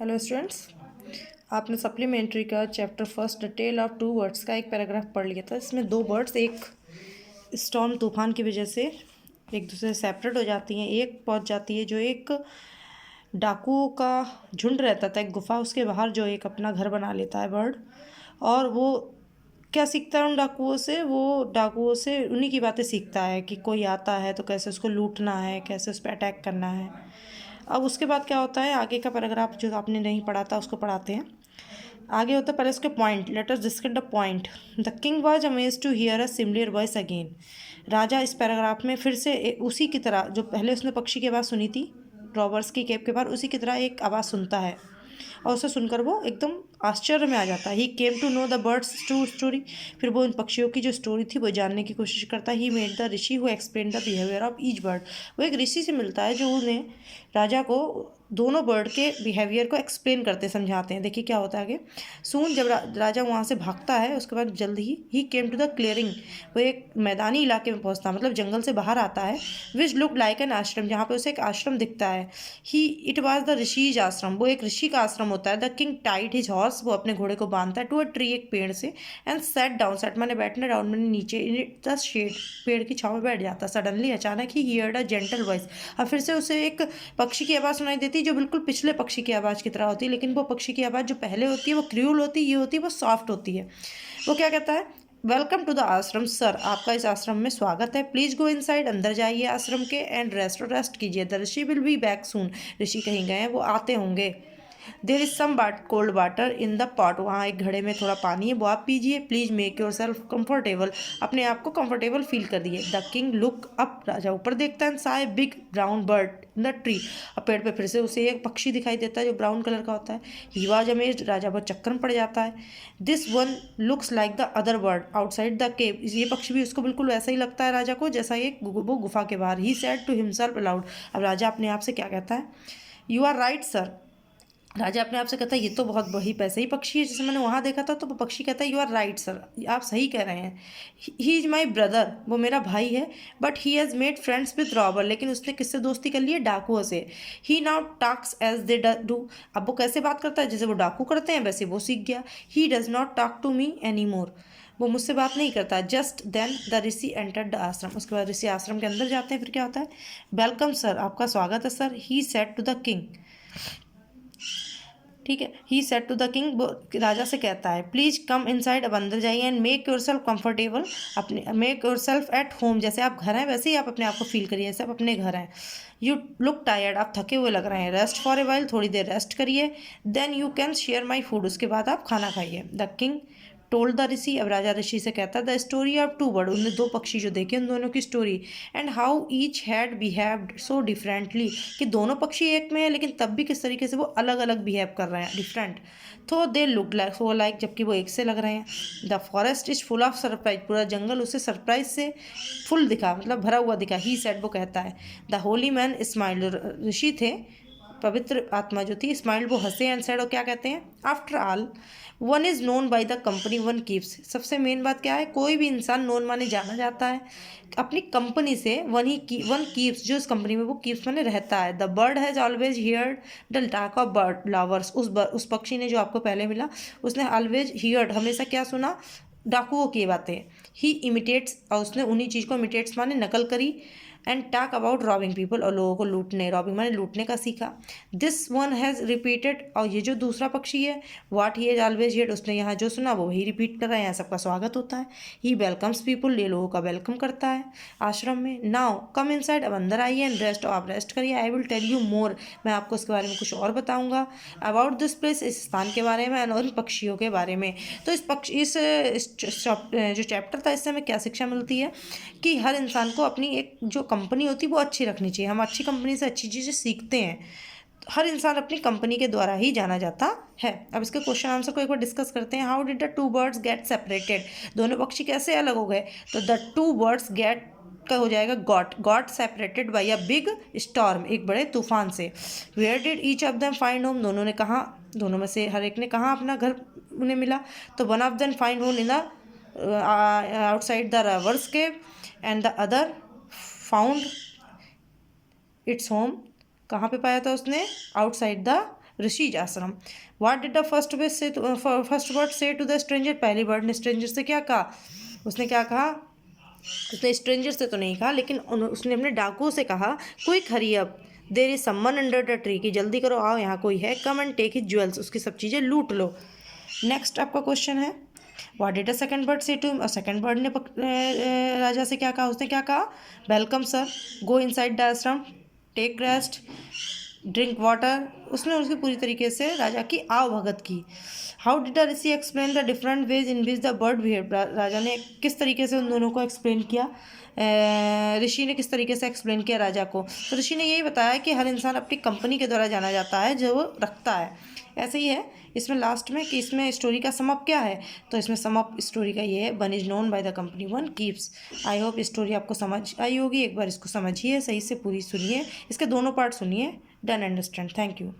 Hello students, आपने supplementary का chapter first tale of two birds का एक पैराग्राफ पढ़ लिया था। इसमें दो बर्ड्स एक स्टॉर्म तूफान की वजह से एक दूसरे से सेपरेट हो जाती हैं। एक पहुंच जाती है जो एक डाकुओं का झुंड रहता था एक गुफा, उसके बाहर जो एक अपना घर बना लेता है बर्ड। और वो क्या सीखता है उन डाकुओं से? वो डाकुओं से उन्हीं की बातें सीखता है कि कोई आता है तो कैसे उसको लूटना है, कैसे उस पर अटैक करना है। अब उसके बाद क्या होता है, आगे का पैराग्राफ जो आपने नहीं पढ़ा था उसको पढ़ाते हैं। आगे होता है पहले उसके point. Let us discuss the point. The king was amazed to hear a similar voice again. राजा इस पैराग्राफ में फिर से उसी की तरह जो पहले उसने पक्षी की आवाज़ सुनी थी रॉबर्स की केप के बाहर, उसी की तरह एक आवाज़ सुनता है और उसे सुनकर वो एकदम आश्चर्य में आ जाता है। He came to know the bird's true story. फिर वो इन पक्षियों की जो स्टोरी थी वो जानने की कोशिश करता है। He made the Rishi who explain the behaviour of each bird. वो एक ऋषि से मिलता है जो उन्हें राजा को दोनों बर्ड के बिहेवियर को एक्सप्लेन करते समझाते हैं। देखिए क्या होता है आगे। सून जब राजा वहाँ से भागता है उसके बाद जल्द ही केम टू द क्लियरिंग। वो एक मैदानी इलाके में पहुँचता है, मतलब जंगल से बाहर आता है। विच लुक लाइक एन आश्रम, जहाँ पे उसे एक आश्रम दिखता है। इट वॉज द ऋषिज आश्रम, वो एक ऋषि का आश्रम होता है। The king tied his horse, वो अपने घोड़े को बांधता है टू अ ट्री, एक पेड़ से। एंड सेट डाउन, सेट माने बैठने, डाउन माने नीचे, इन द शेड, पेड़ की छाँव में बैठ जाता है। सडनली अचानक ही हियर्ड अ जेंटल वॉइस। और फिर से उसे एक पक्षी की आवाज़ सुनाई देती जो बिल्कुल पिछले पक्षी की आवाज़ की तरह होती है, लेकिन वो पक्षी की आवाज़ जो पहले होती है वो क्रूल होती है, ये होती है वो सॉफ्ट होती है। वो क्या कहता है? वेलकम टू द आश्रम सर, आपका इस आश्रम में स्वागत है। प्लीज़ गो इनसाइड, अंदर जाइए आश्रम के। एंड रेस्ट कीजिए। The rishi will be back soon, ऋषि कहीं गए हैं, वो आते होंगे। There is some cold water in the pot, वहाँ एक घड़े में थोड़ा पानी है, वो आप पीजिए। Please make yourself comfortable, अपने आप को कंफर्टेबल फील कर दिए। द किंग लुक अप, राजा ऊपर देखता है। Sai big brown bird in the tree, अब पेड़ पे फिर से उसे एक पक्षी दिखाई देता है जो ब्राउन कलर का होता है। ही वाज अमेज्ड, राजा बहुत चक्कर में पड़ जाता है। This one looks like the other bird outside the cave, ये पक्षी भी उसको बिल्कुल वैसा ही लगता है राजा को जैसा ये वो गुफा के बाहर। He said to himself aloud, अब राजा अपने आप से क्या कहता है? यू आर राइट सर, राजा अपने आप से कहता है ये तो बहुत बड़ी पैसे ही पक्षी है जैसे मैंने वहाँ देखा था। तो वो पक्षी कहता है यू आर राइट सर, आप सही कह रहे हैं। ही इज़ माई ब्रदर, वो मेरा भाई है। But he has made friends with robber, लेकिन उसने किससे दोस्ती कर ली है? डाकुओं से। He now talks as they do, अब वो कैसे बात करता है? जैसे वो डाकू करते हैं वैसे वो सीख गया। He does not talk to me any more, वो मुझसे बात नहीं करता। Just then the rishi entered the ashram, उसके बाद ऋषि आश्रम के अंदर जाते हैं। फिर क्या होता है? वेलकम सर, आपका स्वागत है sir. He said to the king, ठीक है। He said to the king, राजा से कहता है प्लीज कम इनसाइड, अब अंदर जाइए। And make yourself comfortable, अपने make yourself at home, जैसे आप घर हैं वैसे ही आप अपने आप को फील करिए जैसे आप अपने घर हैं। यू लुक टायर्ड, आप थके हुए लग रहे हैं। रेस्ट फॉर ए वाइल, थोड़ी देर रेस्ट करिए। Then you can share my food, उसके बाद आप खाना खाइए। The king told the rishi, अब राजा ऋषि से कहता है the story of two bird, उन्होंने दो पक्षी जो देखे उन दोनों की story. And how each had behaved so differently, कि दोनों पक्षी एक में है लेकिन तब भी किस तरीके से वो अलग अलग बिहेव कर रहे हैं, डिफरेंट। तो they look like so like, जबकि वो एक से लग रहे हैं। The forest is full of surprise, पूरा जंगल उसे सरप्राइज से फुल दिखा, मतलब भरा हुआ दिखा। ही सेड, वो कहता है। द होली मैन स्माइल, ऋषि थे पवित्र आत्मा जो थी, स्माइल, वो हंसे। एंड सेड, और क्या कहते हैं? After all one is known by the company one keeps, सबसे मेन बात क्या है? कोई भी इंसान नोन माने जाना जाता है अपनी कंपनी से। वन कीप्स, जो इस कंपनी में वो कीप्स माने रहता है। The bird has always heard the talk of bird lovers, उस पक्षी ने जो आपको पहले मिला उसने ऑलवेज हियर्ड, हमेशा क्या सुना? डाकुओं की बातें। ही इमिटेट्स, और उसने उन्हीं चीज़ को इमिटेट्स माने नकल करी। And talk about robbing people, और लोगों को लूटने, रॉबिंग माने लूटने का सीखा। दिस वन हैज़ रिपीटेड, और ये जो दूसरा पक्षी है, वाट ही हैज ऑलवेज हियर्ड, उसने यहाँ जो सुना वो वही रिपीट कर रहे हैं, सबका स्वागत होता है। ही वेलकम्स पीपल, ये लोगों का वेलकम करता है आश्रम में। नाउ कम इनसाइड, अब अंदर आइए। एंड रेस्ट, आप रेस्ट करिए। I will tell you more, मैं आपको इसके बारे में कुछ और बताऊंगा। अबाउट दिस प्लेस, इस स्थान के बारे में। एंड उन पक्षियों के बारे में। तो जो चैप्टर था इससे हमें क्या शिक्षा मिलती है? कि हर इंसान को अपनी एक जो कंपनी होती है वो अच्छी रखनी चाहिए। हम अच्छी कंपनी से अच्छी चीज़ें सीखते हैं। हर इंसान अपनी कंपनी के द्वारा ही जाना जाता है। अब इसके क्वेश्चन आंसर को एक बार डिस्कस करते हैं। How did the two birds get separated, दोनों पक्षी कैसे अलग हो गए? तो द टू बर्ड्स गेट का हो जाएगा got separated by a big storm, एक बड़े तूफान से। Where did each of them find home, दोनों ने कहा, दोनों में से हर एक ने कहा अपना घर उन्हें मिला। तो one of them find home in the outside the river's cave, and the other found its home, कहाँ पे पाया था उसने? Outside the rishi's ashram. What did the first bird say to the stranger, पहली बर्ड ने स्ट्रेंजर से क्या कहा, उसने क्या कहा, उसने स्ट्रेंजर से तो नहीं कहा लेकिन उसने अपने डाकुओं से कहा, quick hurry up there is someone under the tree, कि जल्दी करो आओ यहाँ कोई है, come and take his jewels, उसकी सब चीज़ें लूट लो। नेक्स्ट आपका क्वेश्चन है, what did the second bird say to him, और सेकंड बर्ड ने राजा से क्या कहा, उसने क्या कहा, welcome sir, go inside the ashram, take rest, drink water, उसने उसकी पूरी तरीके से राजा की आवभगत की। How did the rishi explain the different ways in which the bird behave, राजा ने किस तरीके से उन दोनों को एक्सप्लेन किया, ऋषि ने किस तरीके से एक्सप्लेन किया राजा को, तो ऋषि ने यही बताया कि हर इंसान अपनी कंपनी के द्वारा जाना जाता है जो वो रखता है। ऐसे ही है इसमें लास्ट में कि इसमें स्टोरी का समअप क्या है, तो इसमें समअप स्टोरी का ये है, one is known by the company one keeps. I hope story आपको समझ आई होगी, एक बार इसको समझिए, सही से पूरी सुनिए, इसके दोनों पार्ट सुनिए, डन अंडरस्टैंड। Thank you.